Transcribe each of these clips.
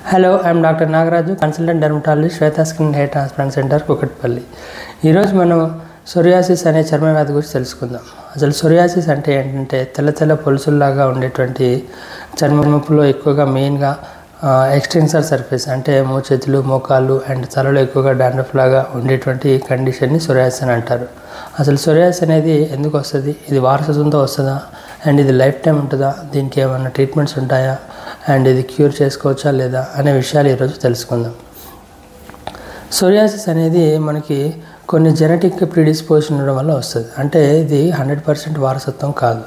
Hello, I'm doctor Nagaraju, consultant dermatologist, Shweta skin hair transplant centre, Kukatpally. ఈరోజు మనం psoriasis అనే చర్మ వ్యాధి గురించి తెలుసుకుందాం. అసలు సోరియాసిస్ అంటే ఏంటంటే తెల్ల తెల్ల పొలుసుల్లాగా ఉండేటువంటి చర్మములో ఎక్కువగా మెయిన్గా ఎక్స్టెన్సర్ సర్ఫేస్ అంటే మోచేతులు, మోకాళ్ళు అండ్ తలలో ఎక్కువగా డాండ్రఫ్ లాగా ఉండేటువంటి కండిషన్ని సోరియాసిస్ అని అంటారు. అసలు సోరియాసిస్ అనేది ఎందుకు వస్తుంది, ఇది వారసత్వంతో వస్తుందా, అండ్ ఇది లైఫ్ టైం ఉంటుందా, దీనికి ఏమైనా ట్రీట్మెంట్స్ ఉంటాయా, అండ్ ఇది క్యూర్ చేసుకోవచ్చా లేదా అనే విషయాలు ఈరోజు తెలుసుకుందాం. సోరియాసిస్ అనేది మనకి కొన్ని జెనెటిక్ ప్రిడిస్పోజిషన్ ఉండడం వల్ల వస్తుంది. అంటే ఇది 100% వారసత్వం కాదు.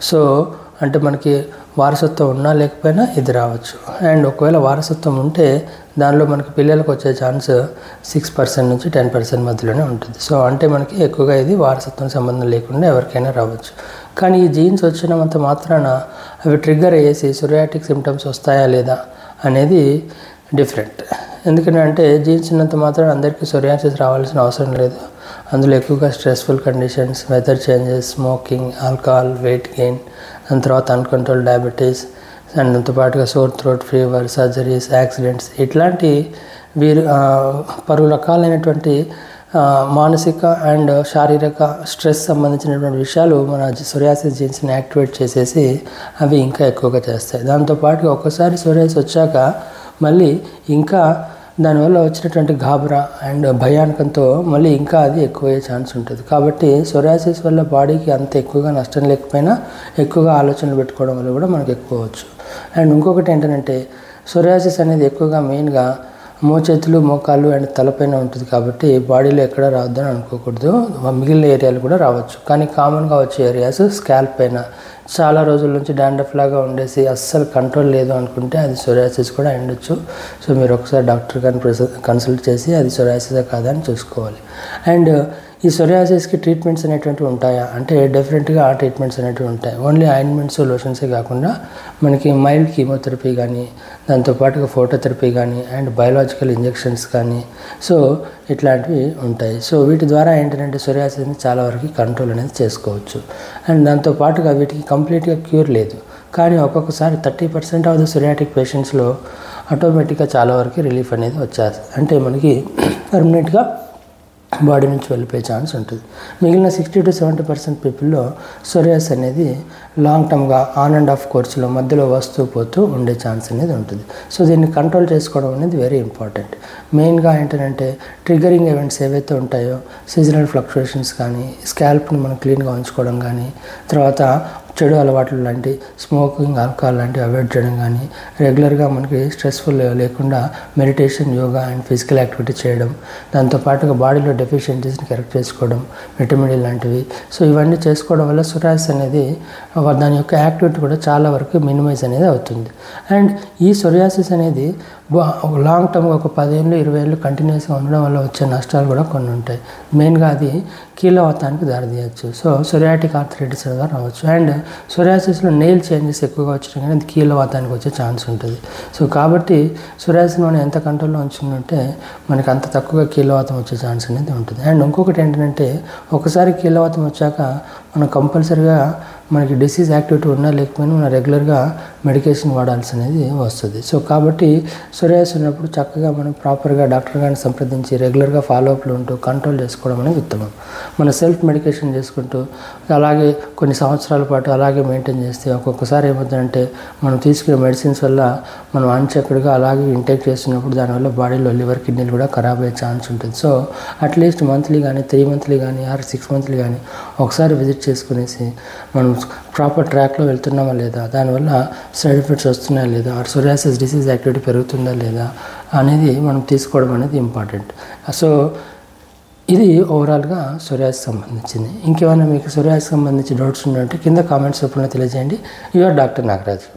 సో అంటే మనకి వారసత్వం ఉన్నా లేకపోయినా ఇది రావచ్చు. అండ్ ఒకవేళ వారసత్వం ఉంటే దానిలో మనకి పిల్లలకు వచ్చే ఛాన్స్ 6% నుంచి 10% మధ్యలోనే ఉంటుంది. సో అంటే మనకి ఎక్కువగా ఇది వారసత్వం సంబంధం లేకుండా ఎవరికైనా రావచ్చు. కానీ ఈ జీన్స్ వచ్చినంత మాత్రాన అవి ట్రిగ్గర్ అయ్యేసి సోరియాటిక్ సిమ్టమ్స్ వస్తాయా లేదా అనేది డిఫరెంట్. ఎందుకంటే జీన్స్ ఉన్నంత మాత్రం అందరికీ సోరియాసిస్ రావాల్సిన అవసరం లేదు. అందులో ఎక్కువగా stressful conditions, weather changes, smoking, alcohol, weight gain, దాని తర్వాత అన్కంట్రోల్ డయాబెటీస్ అండ్ దాంతోపాటుగా sore throat, fever, surgeries, accidents ఇట్లాంటి పలు రకాలైనటువంటి మానసిక అండ్ శారీరక స్ట్రెస్ సంబంధించినటువంటి విషయాలు మన సోరియాసిస్ జీన్స్ని యాక్టివేట్ చేసేసి అవి ఇంకా ఎక్కువగా చేస్తాయి. దాంతోపాటుగా ఒక్కసారి సోరియాసిస్ వచ్చాక మళ్ళీ ఇంకా దానివల్ల వచ్చినటువంటి గాబరా అండ్ భయానకంతో మళ్ళీ ఇంకా అది ఎక్కువయ్యే ఛాన్స్ ఉంటుంది. కాబట్టి సోరియాసిస్ వల్ల బాడీకి అంత ఎక్కువగా నష్టం లేకపోయినా ఎక్కువగా ఆలోచనలు పెట్టుకోవడం వల్ల కూడా మనకు ఎక్కువ అవచ్చు. అండ్ ఇంకొకటి ఏంటంటే సోరియాసిస్ అనేది ఎక్కువగా మెయిన్గా మోచేతులు, మోకాళ్ళు అండ్ తలపైన ఉంటుంది. కాబట్టి బాడీలో ఎక్కడ రావద్దని అనుకోకూడదు, మిగిలిన ఏరియాలు కూడా రావచ్చు. కానీ కామన్గా వచ్చే ఏరియాస్ స్కాల్ప్ పైన చాలా రోజుల నుంచి డాండ్రఫ్ లాగా ఉండేసి అస్సలు కంట్రోల్ లేదు అనుకుంటే అది సోరియాసిస్ కూడా ఉండొచ్చు. సో మీరు ఒకసారి డాక్టర్ గారిని కన్సల్ట్ చేసి అది సోరియాసిస్ కాదా అని చూసుకోవాలి. అండ్ ఈ సోరియాసిస్కి ట్రీట్మెంట్స్ అనేటువంటివి ఉంటాయా అంటే డెఫినెట్గా ఆ ట్రీట్మెంట్స్ అనేటివి ఉంటాయి. ఓన్లీ ఆయింట్మెంట్స్, లోషన్సే కాకుండా మనకి మైల్డ్ కీమోథెరపీ కానీ, దాంతోపాటుగా ఫోటోథెరపీ కానీ అండ్ బయోలాజికల్ ఇంజెక్షన్స్ కానీ సో ఇట్లాంటివి ఉంటాయి. సో వీటి ద్వారా ఏంటంటే సోరియాసిస్ని చాలా వరకు కంట్రోల్ అనేది చేసుకోవచ్చు. అండ్ దాంతోపాటుగా వీటికి కంప్లీట్గా క్యూర్ లేదు. కానీ ఒక్కొక్కసారి 30% ఆఫ్ ద సోరియాటిక్ పేషెంట్స్లో ఆటోమేటిక్గా చాలా వరకు రిలీఫ్ అనేది వచ్చేస్తుంది. అంటే మనకి పర్మనెంట్గా బాడీ నుంచి వెళ్ళిపోయే ఛాన్స్ ఉంటుంది. మిగిలిన 60 to 70% పీపుల్లో సోరియాసిస్ అనేది లాంగ్ టర్మ్గా ఆన్ అండ్ ఆఫ్ కోర్సులో మధ్యలో వస్తూ పోతూ ఉండే ఛాన్స్ అనేది ఉంటుంది. సో దీన్ని కంట్రోల్ చేసుకోవడం అనేది వెరీ ఇంపార్టెంట్. మెయిన్గా ఏంటంటే ట్రిగరింగ్ ఈవెంట్స్ ఏవైతే ఉంటాయో సీజనల్ ఫ్లక్చుయేషన్స్ కానీ, స్కాల్ప్ని మనం క్లీన్గా ఉంచుకోవడం కానీ, తర్వాత చెడు అలవాట్లు లాంటి స్మోకింగ్, ఆల్కహాల్ లాంటివి అవాయిడ్ చేయడం కానీ, రెగ్యులర్గా మనకి స్ట్రెస్ఫుల్ లేకుండా meditation, yoga and physical activity చేయడం, దాంతోపాటుగా బాడీలో డెఫిషియన్సీస్ని కరెక్ట్ చేసుకోవడం, విటమిన్ డి లాంటివి. సో ఇవన్నీ చేసుకోవడం వల్ల సోరియాసిస్ అనేది దాని యొక్క యాక్టివిటీ కూడా చాలా వరకు మినిమైజ్ అనేది అవుతుంది. అండ్ ఈ సోరియాసిస్ అనేది లాంగ్ టర్మ్గా ఒక 10 ఏళ్ళు 20 ఏళ్ళు కంటిన్యూస్గా ఉండడం వల్ల వచ్చే నష్టాలు కూడా కొన్ని ఉంటాయి. మెయిన్గా అది కీళ్ళవాతానికి దారితీయచ్చు. సో సోరియాటిక్ ఆర్థరైటిస్ ద్వారా రావచ్చు. అండ్ సోరియాసిస్లో నెయిల్ చేంజెస్ ఎక్కువగా వచ్చడం కానీ అది కీళ్ళవాతానికి వచ్చే ఛాన్స్ ఉంటుంది. సో కాబట్టి సోరియాసిస్ మనం ఎంత కంట్రోల్లో ఉంచుకుంటే మనకి అంత తక్కువగా కీళ్ళవాతం వచ్చే ఛాన్స్ అనేది ఉంటుంది. అండ్ ఇంకొకటి ఏంటంటే ఒకసారి కీళ్ళవాతం వచ్చాక మనం కంపల్సరీగా మనకి డిసీజ్ యాక్టివిటీ ఉన్నా లేకపోయినా మనం రెగ్యులర్గా మెడికేషన్ వాడాల్సి అనేది వస్తుంది. సో కాబట్టి సోరియాసిస్ ఉన్నప్పుడు చక్కగా మనం ప్రాపర్గా డాక్టర్ గారిని సంప్రదించి రెగ్యులర్గా ఫాలోఅప్లు ఉంటూ కంట్రోల్ చేసుకోవడం అనేది ఉత్తమం. మన సెల్ఫ్ మెడికేషన్ చేసుకుంటూ అలాగే కొన్ని సంవత్సరాల పాటు అలాగే మెయింటైన్ చేస్తే ఒక్కొక్కసారి ఏమవుతుందంటే మనం తీసుకునే మెడిసిన్స్ వల్ల మనం అన్చెక్డ్గా అలాగే ఇంటేక్ చేస్తున్నప్పుడు దానివల్ల బాడీలో లివర్, కిడ్నీలు కూడా ఖరాబ్ అయ్యే ఛాన్స్ ఉంటుంది. సో అట్లీస్ట్ మంత్లీ కానీ, 3 మంత్లీ కానీ, 6 మంత్లీ కానీ ఒకసారి విజిట్ చేసుకునేసి మనం ప్రాపర్ ట్రాక్లో వెళ్తున్నామా లేదా, దానివల్ల సైడ్ ఎఫెక్ట్స్ వస్తున్నాయా లేదా, సోరియాసిస్ డిసీజ్ యాక్టివిటీ పెరుగుతుందా లేదా అనేది మనం తీసుకోవడం అనేది ఇంపార్టెంట్. సో ఇది ఓవరాల్గా సోరియాసిస్ సంబంధించింది. ఇంకేమైనా మీకు సోరియాసిస్ సంబంధించి డౌట్స్ ఉన్నట్టు కింద కామెంట్స్ రూపంలో తెలియజేయండి. Your doctor Nagaraju.